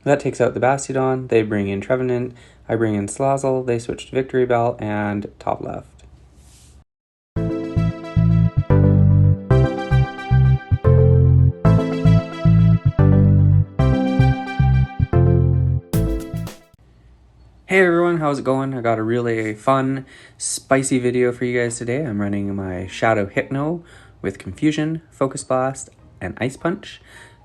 That takes out the Bastiodon. They bring in Trevenant. I bring in Salazzle. They switch to Victory Bell and top left. Hey everyone, how's it going? I got a really fun, spicy video for you guys today. I'm running my Shadow Hypno with Confusion, Focus Blast, and Ice Punch.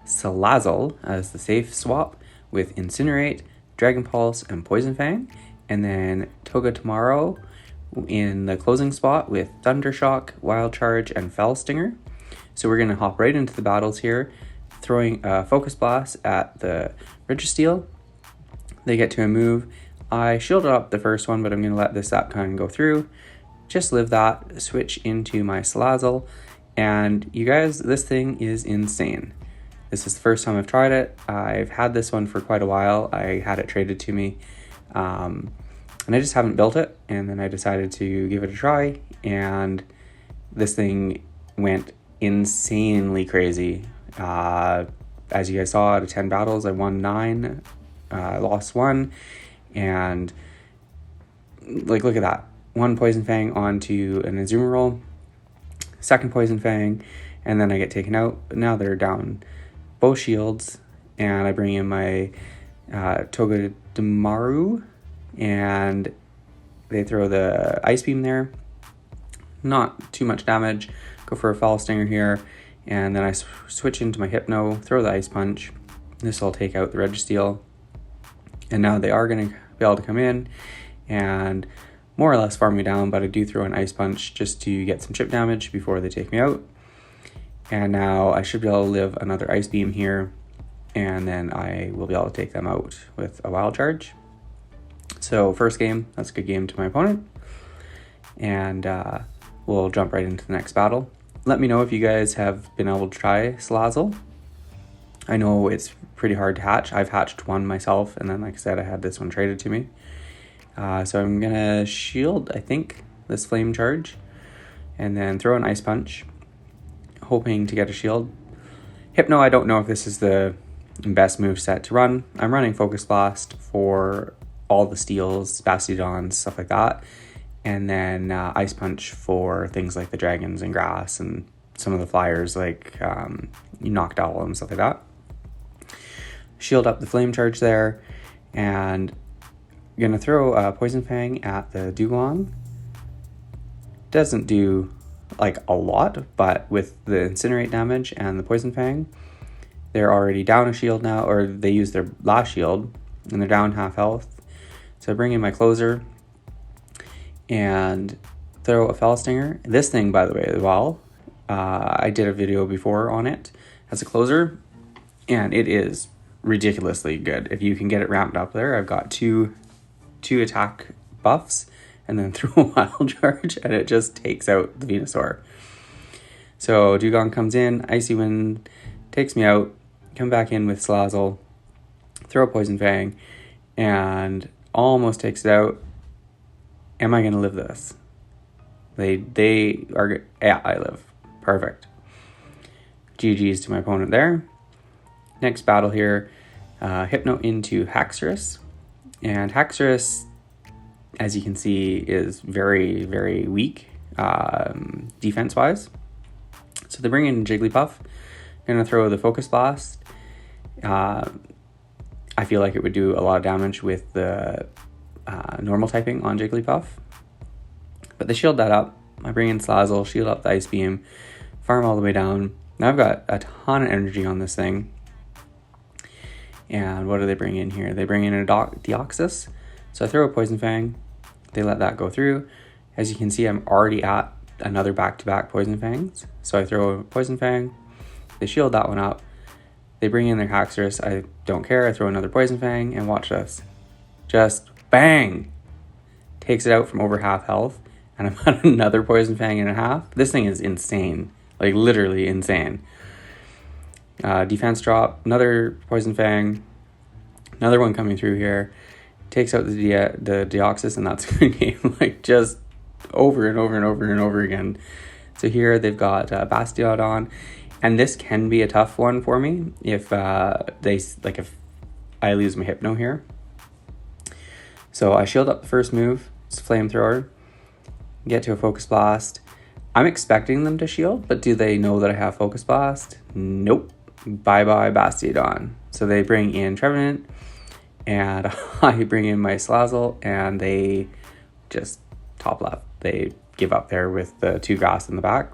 Salazzle as the safe swap with Incinerate, Dragon Pulse, and Poison Fang. And then Toga Tomorrow in the closing spot with Thunder Shock, Wild Charge, and Fell Stinger. So we're going to hop right into the battles here, throwing Focus Blast at the Registeel. They get to a move. I shielded up the first one, but I'm going to let this Zap Cannon go through. Just live that, switch into my Salazzle, and you guys, this thing is insane. This is the first time I've tried it. I've had this one for quite a while. I had it traded to me, and I just haven't built it, and then I decided to give it a try, and this thing went insanely crazy. As you guys saw, out of 10 battles, I won 9, lost 1, and like, look at that. 1 Poison Fang onto an Azumarill, 2nd Poison Fang, and then I get taken out. But now they're down both shields, and I bring in my Toga Tomorrow, and they throw the Ice Beam there. Not too much damage. Go for a Foul Stinger here, and then I switch into my Hypno, throw the Ice Punch. This will take out the Registeel. And now they are going to be able to come in and more or less farm me down, but I do throw an Ice Punch just to get some chip damage before they take me out. And now I should be able to live another Ice Beam here, and then I will be able to take them out with a Wild Charge. So first game, that's a good game to my opponent. And we'll jump right into the next battle. Let me know if you guys have been able to try Salazzle. I know it's pretty hard to hatch. I've hatched 1 myself, and then like I said, I had this one traded to me. So I'm gonna shield, I think, this Flame Charge, and then throw an Ice Punch, hoping to get a shield. Hypno, I don't know if this is the best move set to run. I'm running Focus Blast for all the steals, Bastiodons, stuff like that, and then Ice Punch for things like the dragons and grass and some of the flyers like Noctowl and stuff like that. Shield up the Flame Charge there, and I'm gonna throw a Poison Fang at the Dugong. Doesn't do like a lot, but with the Incinerate damage and the Poison Fang, they're already down a shield now, or they used their last shield, and they're down half health. So I bring in my Closer and throw a Fell Stinger. This thing, by the way, as well, I did a video before on it as a Closer, and it is ridiculously good. If you can get it ramped up there, I've got two attack buffs, and then throw a Wild Charge, and it just takes out the Venusaur. So Dugong comes in, Icy Wind takes me out, come back in with Salazzle, throw a Poison Fang, and almost takes it out. Am I going to live this? They are, yeah, I live. Perfect. GG's to my opponent there. Next battle here, Hypno into Haxorus, and Haxorus, as you can see, is very, very weak defense-wise. So they bring in Jigglypuff. I'm going to throw the Focus Blast. I feel like it would do a lot of damage with the normal typing on Jigglypuff, but they shield that up. I bring in Salazzle, shield up the Ice Beam, farm all the way down. Now I've got a ton of energy on this thing. And what do they bring in here? They bring in a Deoxys. So I throw a Poison Fang. They let that go through. As you can see, I'm already at another back-to-back Poison Fangs. So I throw a Poison Fang. They shield that one up. They bring in their Haxorus. I don't care. I throw another Poison Fang, and watch this. Just bang! Takes it out from over half health. And I'm at another Poison Fang and a half. This thing is insane. Like, literally insane. Defense drop, another Poison Fang, another one coming through here, takes out the Deoxys, and that's a good game, like just over and over and over and over again. So here they've got Bastiodon, and this can be a tough one for me if I lose my Hypno here. So I shield up the first move. It's Flamethrower. Get to a Focus Blast. I'm expecting them to shield, but do they know that I have Focus Blast? Nope. Bye-bye Bastiodon. So they bring in Trevenant, and I bring in my Salazzle, and they just top left. They give up there with the 2 grass in the back.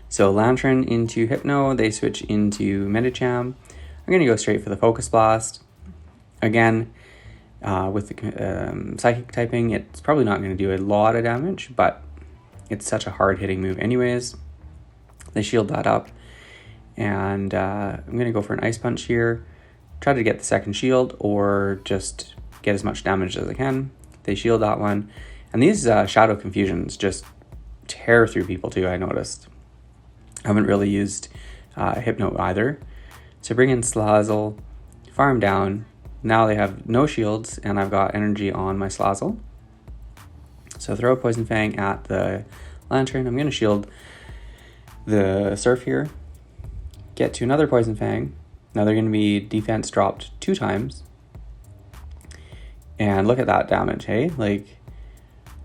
So Lantern into Hypno, they switch into Medicham. I'm going to go straight for the Focus Blast. Again, with the Psychic typing, it's probably not going to do a lot of damage, but it's such a hard-hitting move anyways. They shield that up, and I'm going to go for an Ice Punch here. Try to get the second shield, or just get as much damage as I can. They shield that one. And these Shadow Confusions just tear through people too, I noticed. I haven't really used Hypno either. So bring in Salazzle, farm down. Now they have no shields, and I've got energy on my Salazzle. So throw a Poison Fang at the Lantern. I'm going to shield the Surf here. Get to another Poison Fang. Now they're going to be defense dropped 2 times. And look at that damage, hey? Like,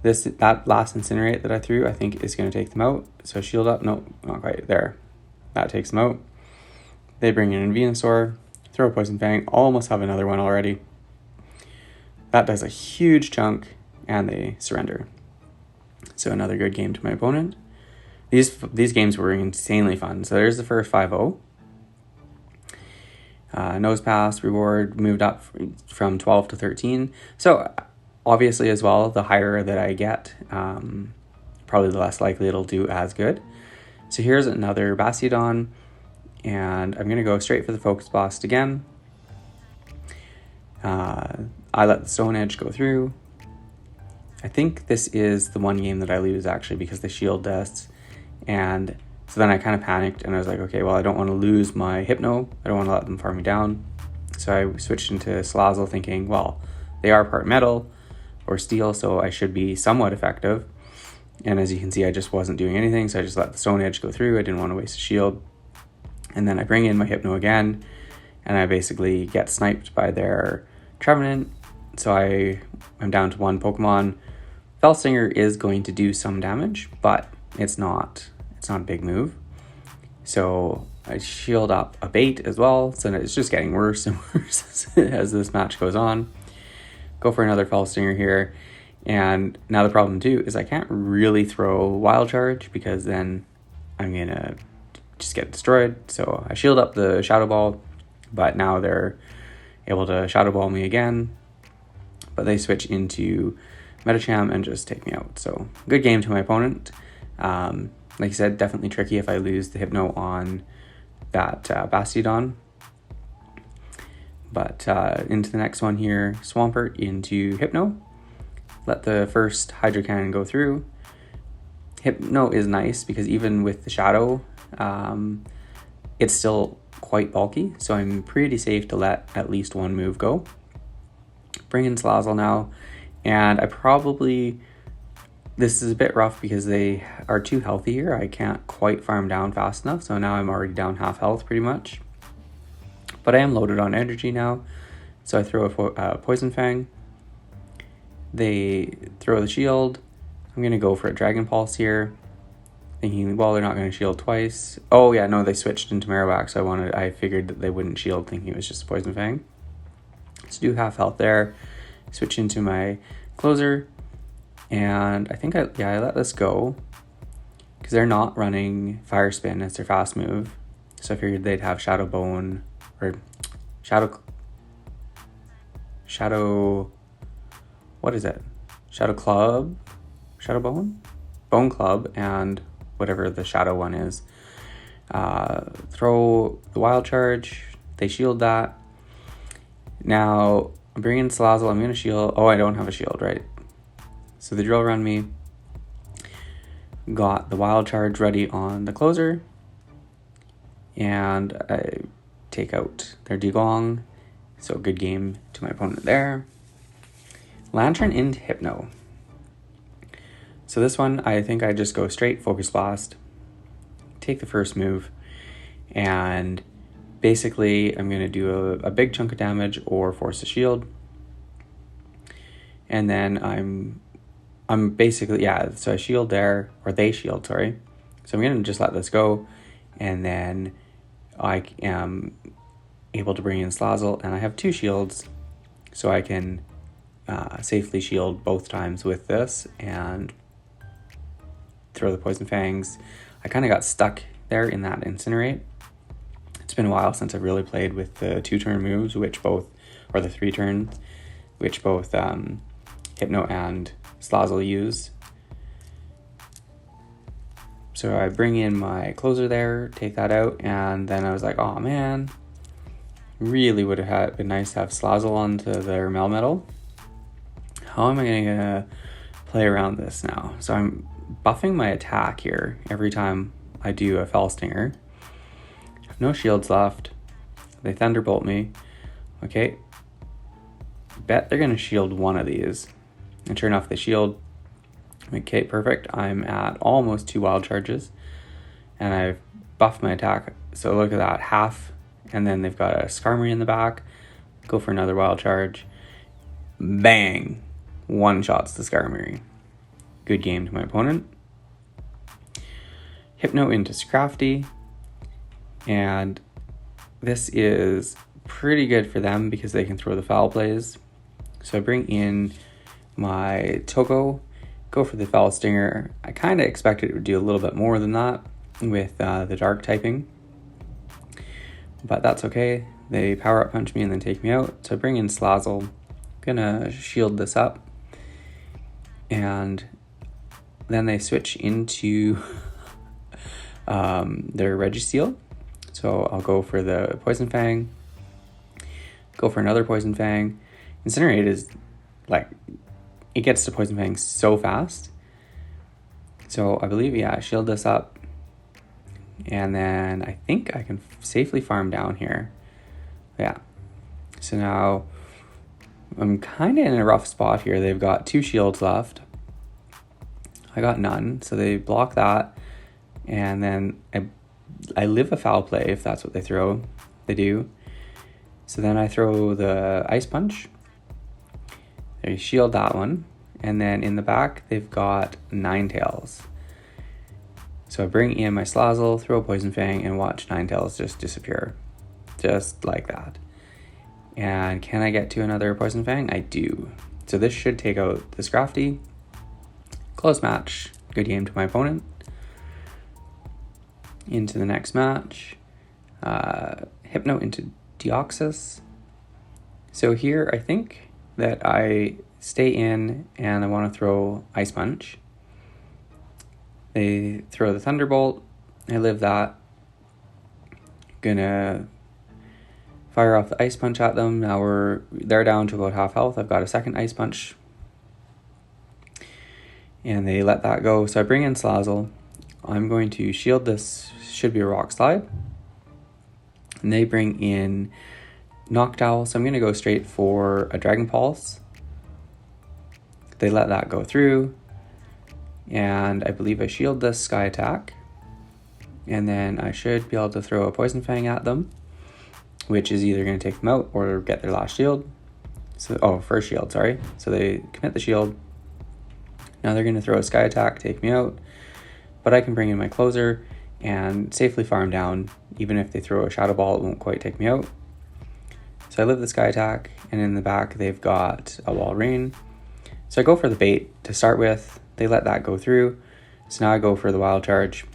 that last Incinerate that I threw, I think is going to take them out. So shield up. No, not quite. There. That takes them out. They bring in Venusaur. Throw a Poison Fang. Almost have another one already. That does a huge chunk, and they surrender. So another good game to my opponent. These games were insanely fun. So there's the first 5-0. Nose Pass reward moved up from 12 to 13. So obviously as well, the higher that I get, probably the less likely it'll do as good. So here's another Bastiodon, and I'm going to go straight for the Focus Blast again. I let the Stone Edge go through. I think this is the one game that I lose actually, because they shield us, and so then I kind of panicked, and I was like, okay, well, I don't want to lose my Hypno. I don't want to let them farm me down. So I switched into Salazzle thinking, well, they are part metal or steel, so I should be somewhat effective. And as you can see, I just wasn't doing anything, so I just let the Stone Edge go through. I didn't want to waste a shield. And then I bring in my Hypno again, and I basically get sniped by their Trevenant. So I'm down to 1 Pokemon. Felstinger is going to do some damage, but it's not a big move. So I shield up a Bait as well, so it's just getting worse and worse as this match goes on. Go for another Felstinger here, and now the problem too is I can't really throw Wild Charge, because then I'm gonna just get destroyed. So I shield up the Shadow Ball, but now they're able to Shadow Ball me again, but they switch into Medicham and just take me out. So good game to my opponent. Like I said, definitely tricky if I lose the Hypno on that Bastiodon. But into the next one here, Swampert into Hypno. Let the first Hydro Cannon go through. Hypno is nice because even with the Shadow, it's still quite bulky, so I'm pretty safe to let at least 1 move go. Bring in Salazzle now, and I probably... This is a bit rough because they are too healthy here. I can't quite farm down fast enough, so now I'm already down half health pretty much. But I am loaded on energy now, so I throw a Poison Fang. They throw the shield. I'm going to go for a Dragon Pulse here, thinking, well, they're not going to shield twice. Oh yeah, no, they switched into Marowak, so I figured that they wouldn't shield, thinking it was just a Poison Fang. So do half health there. Switch into my closer. And I think I let this go because they're not running Fire Spin as their fast move. So I figured they'd have Shadow Bone or what is it? Shadow Club? Shadow Bone? Bone Club, and whatever the Shadow one is. Throw the Wild Charge. They shield that. Now, I'm bringing in Salazzle. I'm going to shield. Oh, I don't have a shield, right? So they drill around me. Got the Wild Charge ready on the closer. And I take out their Dugong. So good game to my opponent there. Lantern into Hypno. So this one, I think I just go straight Focus Blast. Take the first move. And basically I'm going to do a big chunk of damage or force a shield. And then I'm basically, yeah, so I shield there, or they shield, sorry. So I'm going to just let this go, and then I am able to bring in Salazzle, and I have 2 shields, so I can safely shield both times with this and throw the Poison Fangs. I kind of got stuck there in that Incinerate. It's been a while since I've really played with the 2-turn moves, or the 3 turns, which both Hypno and Salazzle use. So I bring in my closer there, take that out, and then I was like, oh man, really would have been nice to have Salazzle onto their Melmetal. How am I going to play around this now? So I'm buffing my attack here every time I do a Fell Stinger. I have no shields left. They Thunderbolt me. Okay. Bet they're going to shield one of these. And sure enough, they shield. Okay, perfect. I'm at almost 2 wild charges. And I've buffed my attack. So look at that, half. And then they've got a Skarmory in the back. Go for another wild charge. Bang! One-shots the Skarmory. Good game to my opponent. Hypno into Scrafty. And this is pretty good for them because they can throw the foul plays. So I bring in my Togo, go for the Foul Stinger. I kind of expected it would do a little bit more than that with the Dark typing, but that's okay. They Power Up Punch me and then take me out. So I bring in Salazzle, gonna shield this up, and then they switch into their Registeel. So I'll go for the Poison Fang, go for another Poison Fang. Incinerate is like, it gets to Poison Fang so fast. So I believe, yeah, shield this up. And then I think I can safely farm down here. Yeah. So now I'm kind of in a rough spot here. They've got 2 shields left. I got none. So they block that. And then I live a foul play if that's what they throw. They do. So then I throw the Ice Punch. They shield that one. And then in the back, they've got Ninetales. So I bring in my Salazzle, throw a Poison Fang, and watch Ninetales just disappear. Just like that. And can I get to another Poison Fang? I do. So this should take out the Scrafty. Close match. Good game to my opponent. Into the next match. Hypno into Deoxys. So here, I think that I stay in and I want to throw Ice Punch. They throw the Thunderbolt. I live that. Gonna fire off the Ice Punch at them. Now they're down to about half health. I've got a second Ice Punch. And they let that go. So I bring in Salazzle. I'm going to shield this. Should be a Rock Slide. And they bring in Noctowl, so I'm going to go straight for a Dragon Pulse. They let that go through, and I believe I shield this Sky Attack, and then I should be able to throw a Poison Fang at them, which is either going to take them out or get their last shield. So, first shield, sorry. So they commit the shield. Now they're going to throw a Sky Attack, take me out, but I can bring in my closer and safely farm down. Even if they throw a Shadow Ball, it won't quite take me out. So I live the Sky Attack, and in the back they've got a Walrein. So I go for the bait to start with. They let that go through. So now I go for the Wild Charge.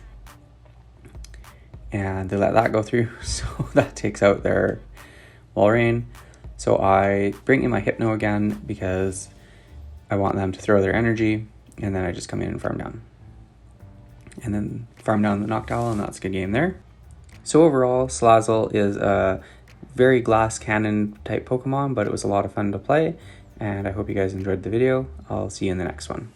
And they let that go through. So that takes out their Walrein. So I bring in my Hypno again because I want them to throw their energy. And then I just come in and farm down. And then farm down the Noctowl, and that's a good game there. So overall, Salazzle is a very glass cannon type Pokemon, but it was a lot of fun to play, and I hope you guys enjoyed the video. I'll see you in the next one.